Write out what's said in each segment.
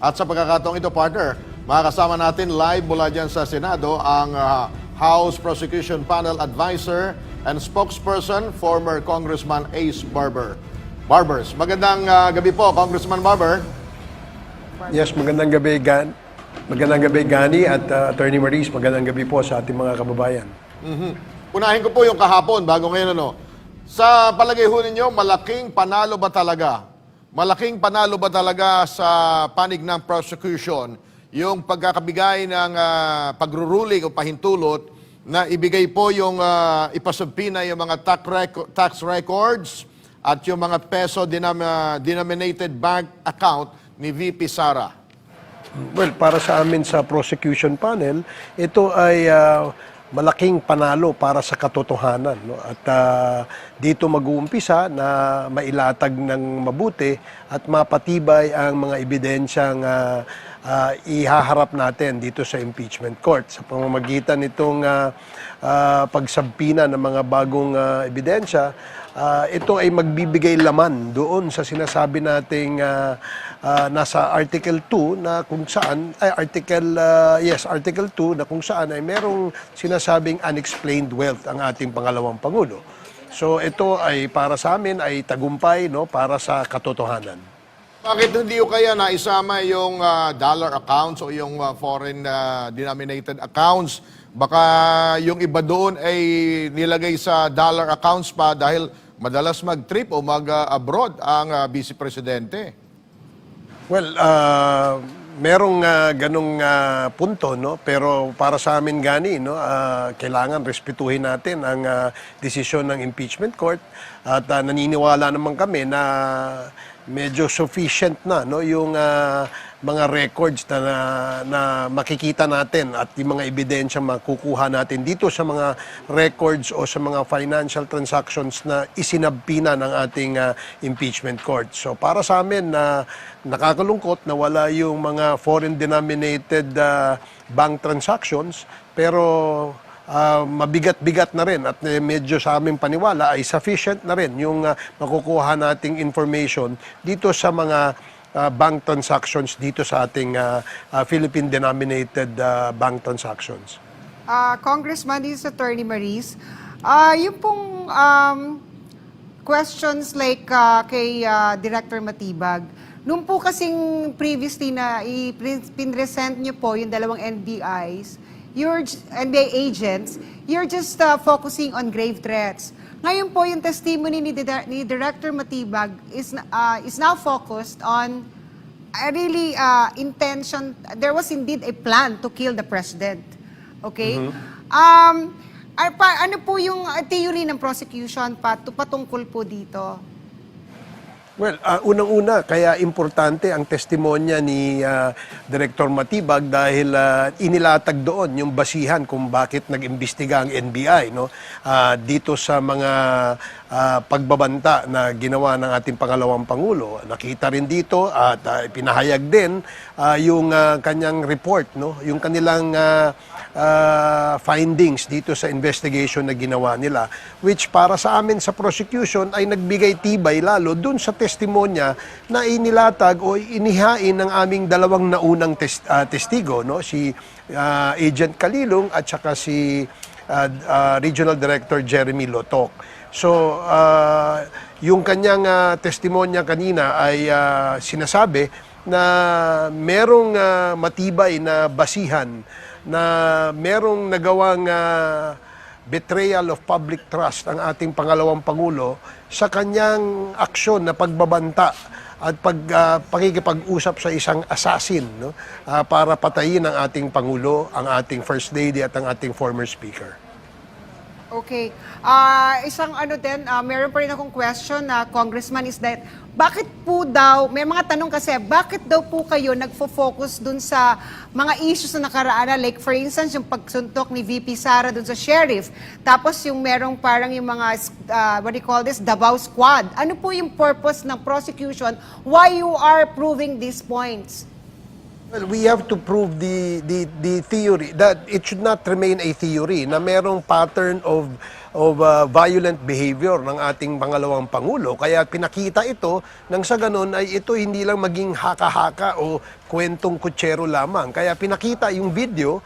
At sa pagkakataong ito, partner, makakasama natin live mula dyan sa Senado ang House Prosecution Panel Advisor and Spokesperson, former Congressman Ace Barbers. Magandang gabi po, Congressman Barber. Yes, magandang gabi, Gani at Attorney Maris. Magandang gabi po sa ating mga kababayan. Unahin ko po yung kahapon bago ngayon. Sa palagay ho ninyo, malaking panalo ba talaga? Malaking panalo ba talaga sa panig ng prosecution yung pagkakabigay ng pagruruling o pahintulot na ibigay po yung ipasubpina yung mga tax records at yung mga peso denominated bank account ni VP Sara? Well, para sa amin sa prosecution panel, ito ay malaking panalo para sa katotohanan. No? At dito mag-uumpisa na mailatag ng mabuti at mapatibay ang mga ebidensyang ihaharap natin dito sa impeachment court. Sa pamamagitan nitong pagsabpina ng mga bagong ebidensya, ito ay magbibigay laman doon sa sinasabi nating nasa Article 2 na kung saan Article 2 na kung saan ay merong sinasabing unexplained wealth ang ating pangalawang pangulo. So ito ay para sa amin ay tagumpay para sa katotohanan. Bakit hindi ko kaya naisama yung dollar accounts o yung foreign denominated accounts? Baka yung iba doon ay nilagay sa dollar accounts pa dahil madalas mag-trip o mag-abroad ang Vice Presidente. Well, merong ganong punto, no? Pero para sa amin, Gani, kailangan respetuhin natin ang desisyon ng impeachment court at naniniwala naman kami na medyo sufficient na yung mga records na makikita natin at yung mga ebidensya makukuha natin dito sa mga records o sa mga financial transactions na isinabpina ng ating impeachment court. So para sa amin nakakalungkot na wala yung mga foreign denominated bank transactions, pero mabigat-bigat na rin at medyo sa aming paniwala ay sufficient na rin yung makukuha nating information dito sa mga bank transactions dito sa ating Philippine-denominated bank transactions. Congressman, this is Attorney Maris. Yung pong questions like kay Director Matibag, nung po kasing previously na pinresent niyo po yung dalawang NBIs, your NBI agents, you're just focusing on grave threats. Ngayon po, yung testimony ni Director Matibag is now focused on really intention. There was indeed a plan to kill the president. Okay? Ano po yung theory ng prosecution patungkol po dito? Well, unang-una, kaya importante ang testimonya ni Director Matibag dahil inilatag doon yung basihan kung bakit nag-imbestiga ang NBI dito sa mga pagbabanta na ginawa ng ating pangalawang Pangulo. Nakita rin dito at pinahayag din yung kanyang report, yung kanilang findings dito sa investigation na ginawa nila, which para sa amin sa prosecution ay nagbigay tibay lalo dun sa testimonya na inilatag o inihain ng aming dalawang naunang testigo, si Agent Kalilong at saka si Regional Director Jeremy Lotok. So, yung kanyang testimonya kanina ay sinasabi na merong matibay na basihan na merong nagawang betrayal of public trust ang ating pangalawang Pangulo sa kanyang aksyon na pagbabanta at pakikipag-usap sa isang assassin para patayin ang ating Pangulo, ang ating First Lady at ang ating former Speaker. Okay. Isang meron pa rin akong question na Congressman is that, bakit po daw, may mga tanong kasi, bakit daw po kayo nagfo-focus dun sa mga issues na nakaraan, like for instance, yung pagsuntok ni VP Sara dun sa sheriff, tapos yung merong parang yung mga, what do you call this, Davao Squad. Ano po yung purpose ng prosecution? Why you are proving these points? Well, we have to prove the theory that it should not remain a theory na merong pattern of violent behavior ng ating pangalawang Pangulo. Kaya pinakita ito nang sa ganun ay ito hindi lang maging haka-haka o kwentong kutsero lamang. Kaya pinakita yung video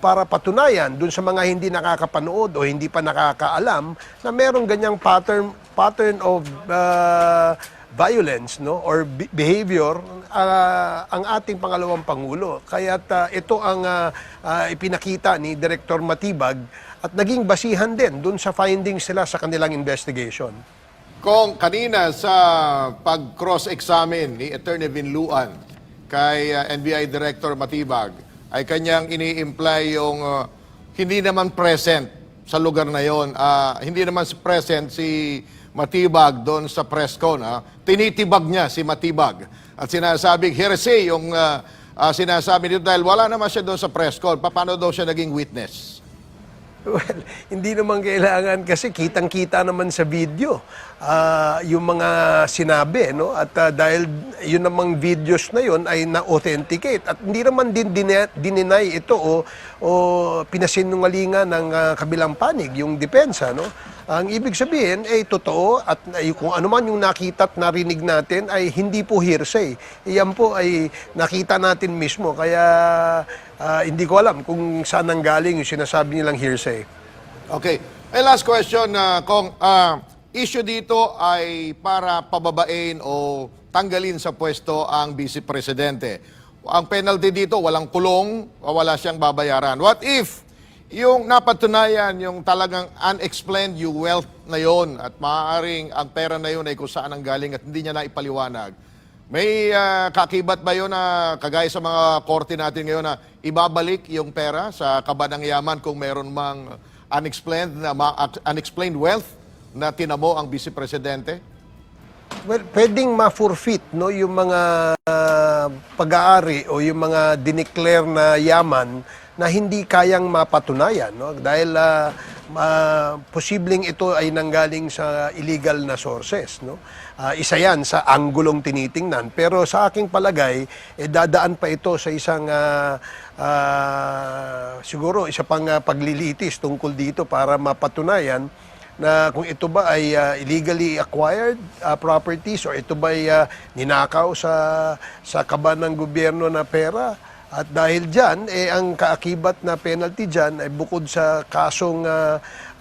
para patunayan dun sa mga hindi nakakapanood o hindi pa nakakaalam na merong ganyang pattern of violence, no, or behavior ang ating pangalawang Pangulo. Kaya ito ang ipinakita ni Director Matibag at naging basihan din dun sa findings nila sa kanilang investigation. Kung kanina sa pag-cross-examine ni Attorney Vinluan kay NBI Director Matibag ay kanyang ini-imply yung hindi naman present sa lugar na yon, hindi naman present si Matibag doon sa press con. Tinitibag niya si Matibag at sinasabing hearsay yung sinasabi nito dahil wala naman siya doon sa press con. Paano daw siya naging witness? Well, hindi naman kailangan kasi kitang-kita naman sa video yung mga sinabi, no? At dahil yun namang videos na yun ay na-authenticate at hindi naman din dininay ito o pinasinungalingan ng kabilang panig, yung depensa, no? Ang ibig sabihin ay totoo at kung ano man yung nakita at narinig natin ay hindi po hearsay. Iyan po ay nakita natin mismo. Kaya hindi ko alam kung saan nanggaling yung sinasabi nilang hearsay. Okay. May last question, Kong. Issue dito ay para pababain o tanggalin sa pwesto ang Vice Presidente. Ang penalty dito, walang kulong o wala siyang babayaran. What if yung napatunayan, yung talagang unexplained yung wealth na yon at maaaring ang pera na yun ay kung saan ang galing at hindi niya na ipaliwanag. May kakibat ba yun na kagaya sa mga korte natin ngayon na ibabalik yung pera sa kaban ng yaman kung meron mang unexplained wealth na tinamo ang Vice Presidente? Well, pwedeng ma-forfeit, no, yung mga pag-aari o yung mga dineclare na yaman na hindi kayang mapatunayan, no? Dahil posibleng ito ay nanggaling sa illegal na sources, no? Isa yan sa anggulong tinitingnan. Pero sa aking palagay, dadaan pa ito sa isang siguro isa pang paglilitis tungkol dito para mapatunayan na kung ito ba ay illegally acquired properties o ito ba ay ninakaw sa kaban ng gobyerno na pera. At dahil dyan, ang kaakibat na penalty dyan ay bukod sa kasong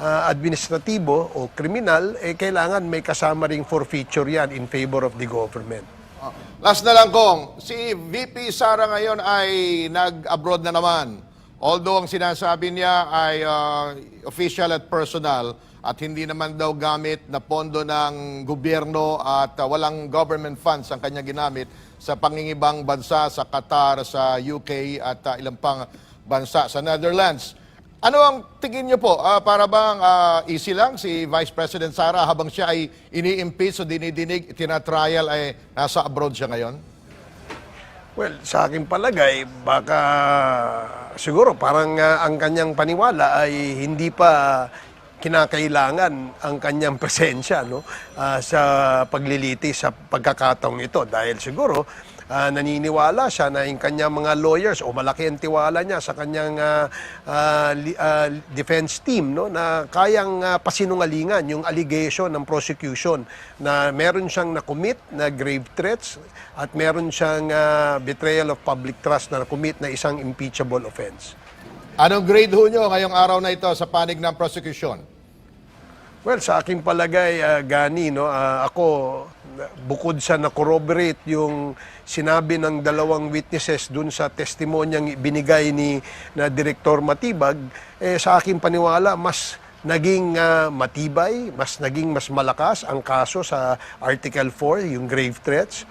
administratibo o kriminal, kailangan may kasama ring forfeiture yan in favor of the government. Last na lang, Kong. Si VP Sara ngayon ay nag-abroad na naman. Although ang sinasabi niya ay official at personal at hindi naman daw gamit na pondo ng gobyerno at walang government funds ang kanya ginamit sa pangingibang bansa sa Qatar, sa UK at ilang pang bansa sa Netherlands. Ano ang tingin niyo po? Para bang easy lang si Vice President Sara habang siya ay ini-impeach o dinidinig, tinatrial ay nasa abroad siya ngayon? Well, sa aking palagay, baka siguro parang ang kanyang paniwala ay hindi pa kinakailangan ang kanyang presensya, no, sa paglilitis sa pagkakataong ito dahil siguro naniniwala siya na yung kanyang mga lawyers o malaki ang tiwala niya sa kanyang defense team, no, na kayang pasinungalingan yung allegation ng prosecution na meron siyang na-commit na grave threats at meron siyang betrayal of public trust na na-commit na isang impeachable offense. Anong grade ho nyo ngayong araw na ito sa panig ng prosecution? Well, sa aking palagay, Gani, no, ako, bukod sa na-corroborate yung sinabi ng dalawang witnesses dun sa testimonyang binigay na Director Matibag, sa aking paniwala, mas naging matibay, mas naging mas malakas ang kaso sa Article 4, yung grave threats.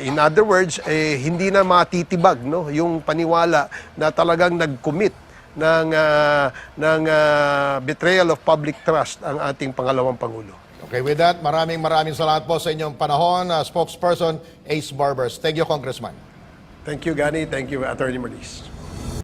In other words, hindi na matitibag, no, yung paniwala na talagang nag-commit ng betrayal of public trust ang ating pangalawang Pangulo. Okay, with that, maraming salamat po sa inyong panahon, spokesperson Ace Barbers. Thank you, Congressman. Thank you, Gani. Thank you, Attorney Marlies.